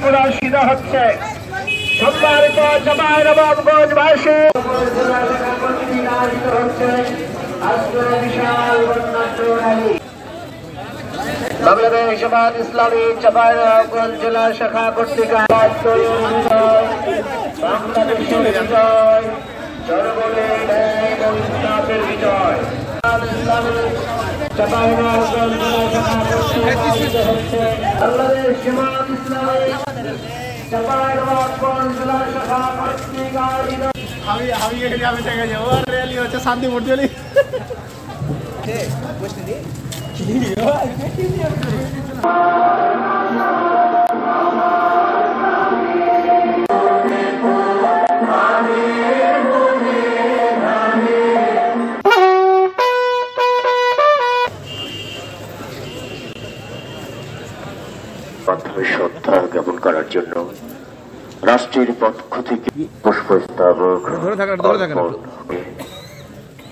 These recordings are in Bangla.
প্রদর্শিত হচ্ছে। সম্মানিত চাঁপাইনবাবগঞ্জবাসী হচ্ছে আজকের বিশাল বর্ণাঢ্য র্যালি। বাংলাদেশ জামায়াত ইসলামী চাঁপাইনবাবগঞ্জ জেলা শাখা কর্তৃক বাংলাদেশের বিজয়, জনগণের ন্যায় এবং ইনসাফের বিজয়। চাঁপাইনবাবগঞ্জ জেলা শাখা কর্তৃক হচ্ছে বাংলাদেশ জামায়াত ইসলামী চাঁপাইনবাবগঞ্জ জেলা শাখা কর্তৃক আয়োজিত। আমি থেকে যাবো র্যালি হচ্ছে শান্তিপুর চলি। মাধ্যমে শ্রদ্ধা জ্ঞাপন করার জন্য রাষ্ট্রের পক্ষ থেকে পুষ্পস্তবক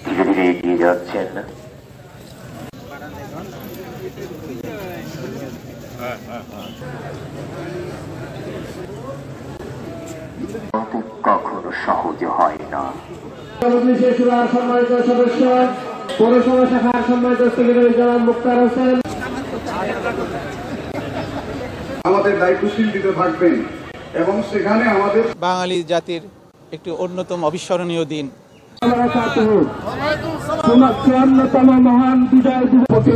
ধীরে ধীরে এগিয়ে যাচ্ছেন কখনো সহজ হয় না। সম্মানিত সদস্য পৌরসভা শাখার সম্মানিত সেক্রেটারি জনাব মুক্তার হোসেন আমাদের দায়িত্বশীল দিতে থাকবেন এবং সেখানে আমাদের বাঙালি জাতির একটি অন্যতম অবিস্মরণীয় দিন। মহান বিজয় দিবস